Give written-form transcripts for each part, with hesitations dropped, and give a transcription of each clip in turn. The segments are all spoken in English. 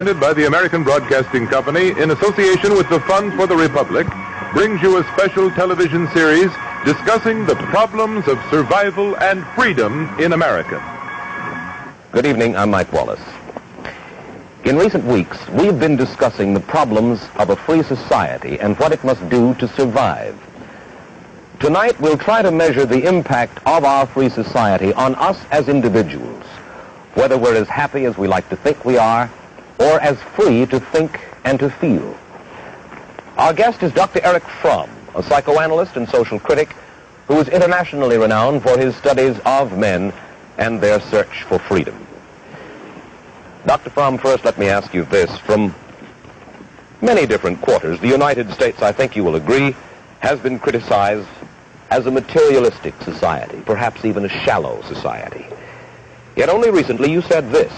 Presented by the American Broadcasting Company in association with the Fund for the Republic, brings you a special television series discussing the problems of survival and freedom in America. Good evening, I'm Mike Wallace. In recent weeks, we've been discussing the problems of a free society and what it must do to survive. Tonight, we'll try to measure the impact of our free society on us as individuals, whether we're as happy as we like to think we are, or as free to think and to feel. Our guest is Dr. Erich Fromm, a psychoanalyst and social critic who is internationally renowned for his studies of men and their search for freedom. Dr. Fromm, first let me ask you this. From many different quarters, the United States, I think you will agree, has been criticized as a materialistic society, perhaps even a shallow society. Yet only recently you said this.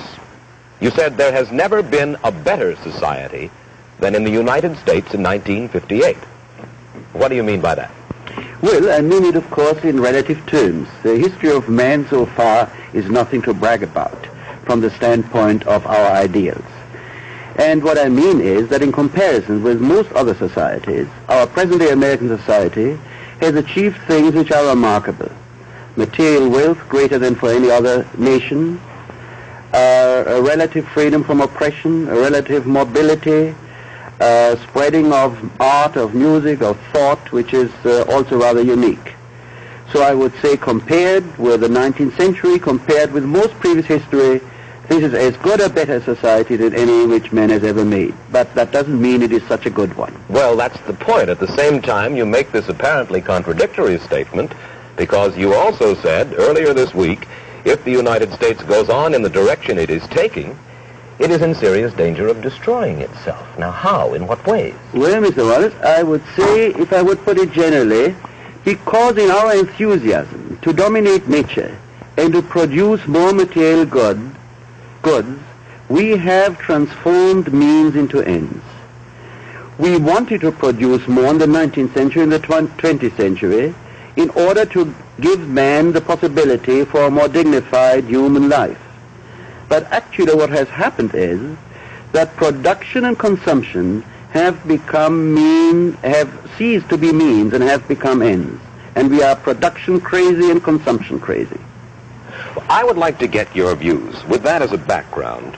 You said there has never been a better society than in the United States in 1958. What do you mean by that? Well, I mean it, of course, in relative terms. The history of man so far is nothing to brag about from the standpoint of our ideals. And what I mean is that in comparison with most other societies, our present-day American society has achieved things which are remarkable. Material wealth greater than for any other nation, a relative freedom from oppression, a relative mobility, spreading of art, of music, of thought, which is also rather unique. So I would say compared with the 19th century, compared with most previous history, this is as good a better society than any which man has ever made. But that doesn't mean it is such a good one. Well, that's the point. At the same time, you make this apparently contradictory statement because you also said earlier this week, if the United States goes on in the direction it is taking, it is in serious danger of destroying itself. Now, how? In what ways? Well, Mr. Wallace, I would say, if I would put it generally, because in our enthusiasm to dominate nature and to produce more material goods, we have transformed means into ends. We wanted to produce more in the 19th century and the 20th century in order to give man the possibility for a more dignified human life. But actually what has happened is that production and consumption have ceased to be means and have become ends. And we are production crazy and consumption crazy. Well, I would like to get your views. With that as a background,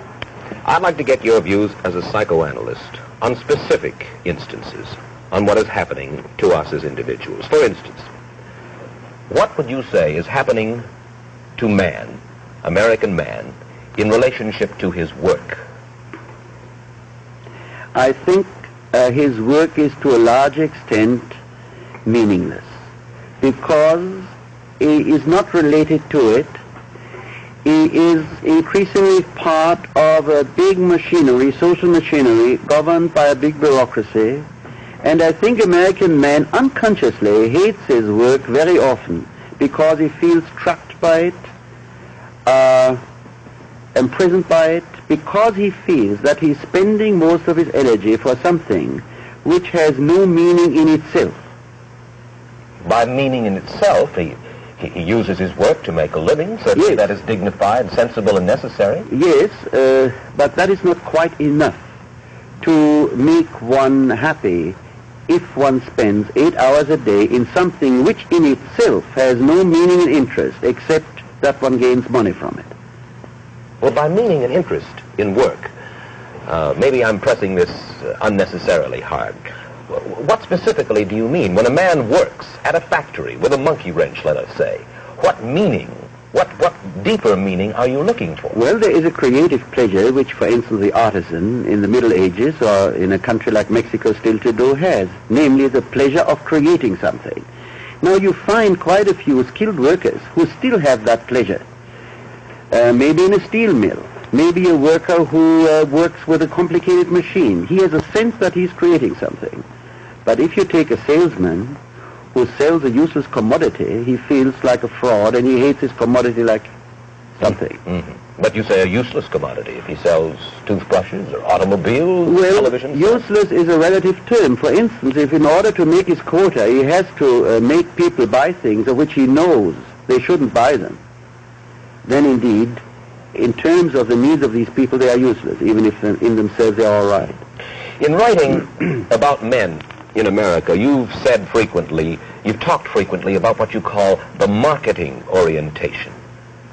I'd like to get your views as a psychoanalyst on specific instances on what is happening to us as individuals. For instance, what would you say is happening to man, American man, in relationship to his work? I think his work is to a large extent meaningless because he is not related to it. He is increasingly part of a big machinery, social machinery, governed by a big bureaucracy. And I think American man unconsciously hates his work very often because he feels trapped by it, imprisoned by it, because he feels that he's spending most of his energy for something which has no meaning in itself. By meaning in itself, he uses his work to make a living, certainly. Yes. That is dignified, sensible, and necessary. Yes, but that is not quite enough to make one happy if one spends 8 hours a day in something which in itself has no meaning and interest except that one gains money from it. Well, by meaning and interest in work, maybe I'm pressing this unnecessarily hard. What specifically do you mean when a man works at a factory with a monkey wrench, let us say? What meaning, what deeper meaning are you looking for? Well, there is a creative pleasure which, for instance, the artisan in the Middle Ages or in a country like Mexico still today has, namely the pleasure of creating something. Now you find quite a few skilled workers who still have that pleasure. Maybe in a steel mill, maybe a worker who works with a complicated machine. He has a sense that he's creating something. But if you take a salesman who sells a useless commodity, he feels like a fraud and he hates his commodity like something. Mm-hmm. But you say a useless commodity if he sells toothbrushes or automobiles, television? Useless is a relative term. For instance, if in order to make his quota he has to make people buy things of which he knows they shouldn't buy them, then indeed in terms of the needs of these people, they are useless, even if in themselves they are all right. In writing about men in America, you've talked frequently about what you call the marketing orientation.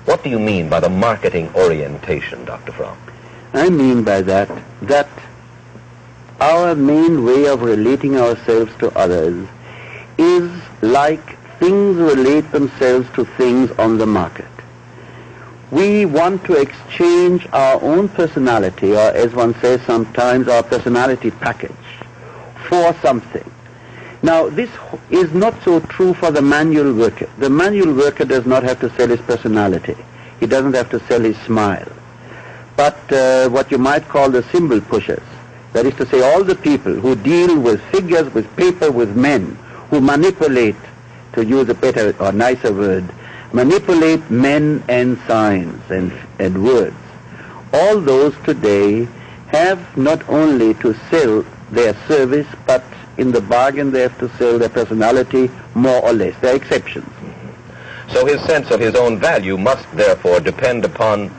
What do you mean by the marketing orientation, Dr. Fromm? I mean by that our main way of relating ourselves to others is like things relate themselves to things on the market. We want to exchange our own personality, or as one says sometimes, our personality package, for something. Now, this is not so true for the manual worker. The manual worker does not have to sell his personality. He doesn't have to sell his smile. But what you might call the symbol pushers, that is to say all the people who deal with figures, with paper, with men, who manipulate, to use a better or nicer word, manipulate men and signs and words. All those today have not only to sell their service, but in the bargain they have to sell their personality more or less. There are exceptions. So his sense of his own value must therefore depend upon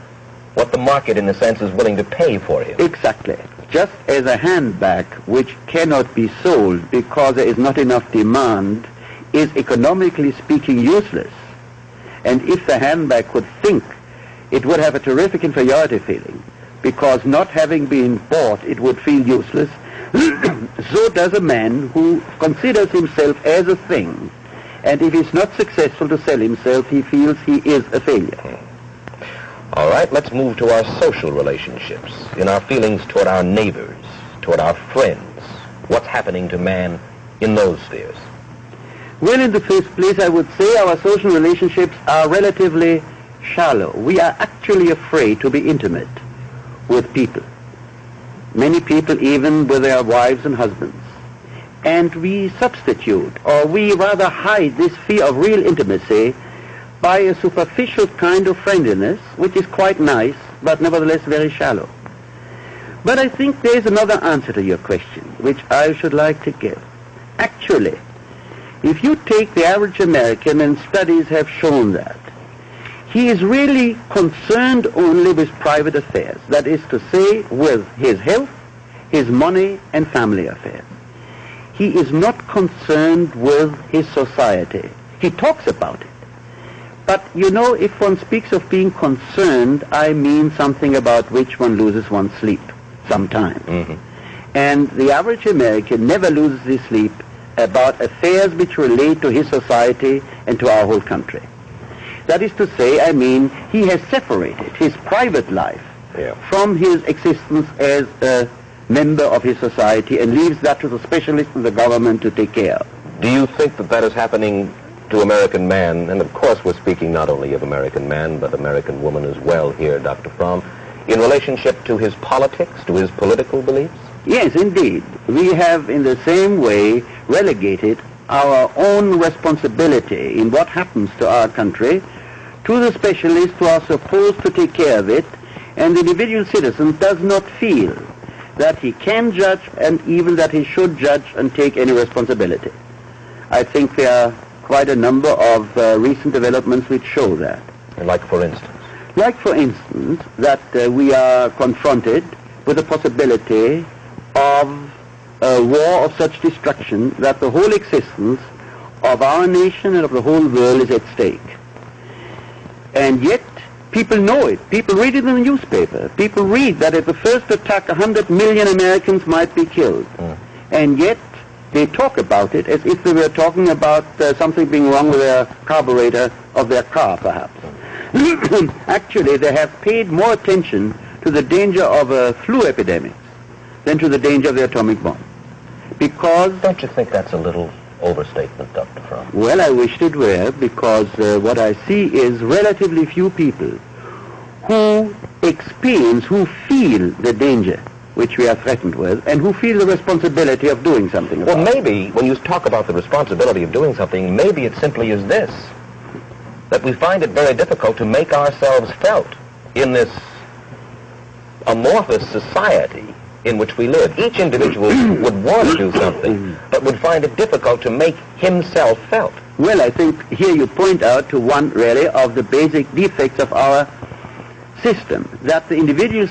what the market, in a sense, is willing to pay for him. Exactly. Just as a handbag which cannot be sold because there is not enough demand is economically speaking useless. And if the handbag could think, it would have a terrific inferiority feeling, because not having been bought, it would feel useless. So does a man who considers himself as a thing, and if he's not successful to sell himself, he feels he is a failure. All right, let's move to our social relationships, in our feelings toward our neighbors, toward our friends. What's happening to man in those spheres? Well, in the first place, I would say our social relationships are relatively shallow. We are actually afraid to be intimate with people. Many people even with their wives and husbands. And we substitute, or we rather hide this fear of real intimacy by a superficial kind of friendliness, which is quite nice, but nevertheless very shallow. But I think there is another answer to your question, which I should like to give. Actually, if you take the average American, and studies have shown that, he is really concerned only with private affairs, that is to say, with his health, his money, and family affairs. He is not concerned with his society. He talks about it. But, you know, if one speaks of being concerned, I mean something about which one loses one's sleep sometimes. Mm-hmm. And the average American never loses his sleep about affairs which relate to his society and to our whole country. That is to say, I mean, he has separated his private life from his existence as a member of his society and leaves that to the specialists in the government to take care of. Do you think that that is happening to American man? And of course we're speaking not only of American man, but American woman as well here, Dr. Fromm, in relationship to his politics, to his political beliefs? Yes, indeed. We have in the same way relegated our own responsibility in what happens to our country to the specialists who are supposed to take care of it, and the individual citizen does not feel that he can judge and even that he should judge and take any responsibility. I think there are quite a number of recent developments which show that. Like for instance? Like for instance that we are confronted with the possibility of a war of such destruction that the whole existence of our nation and of the whole world is at stake. And yet, people know it. People read it in the newspaper. People read that at the first attack 100 million Americans might be killed. And yet, they talk about it as if they were talking about something being wrong with their carburetor of their car, perhaps. Actually, they have paid more attention to the danger of a flu epidemic than to the danger of the atomic bomb. Because... Don't you think that's a little overstatement, Dr. Fromm? Well, I wished it were, because what I see is relatively few people who experience, who feel the danger which we are threatened with, and who feel the responsibility of doing something about it. Well, maybe, when you talk about the responsibility of doing something, maybe it simply is this, that we find it very difficult to make ourselves felt in this amorphous society in which we live. Each individual would want to do something, but would find it difficult to make himself felt. Well, I think here you point out to one, really, of the basic defects of our system, that the individual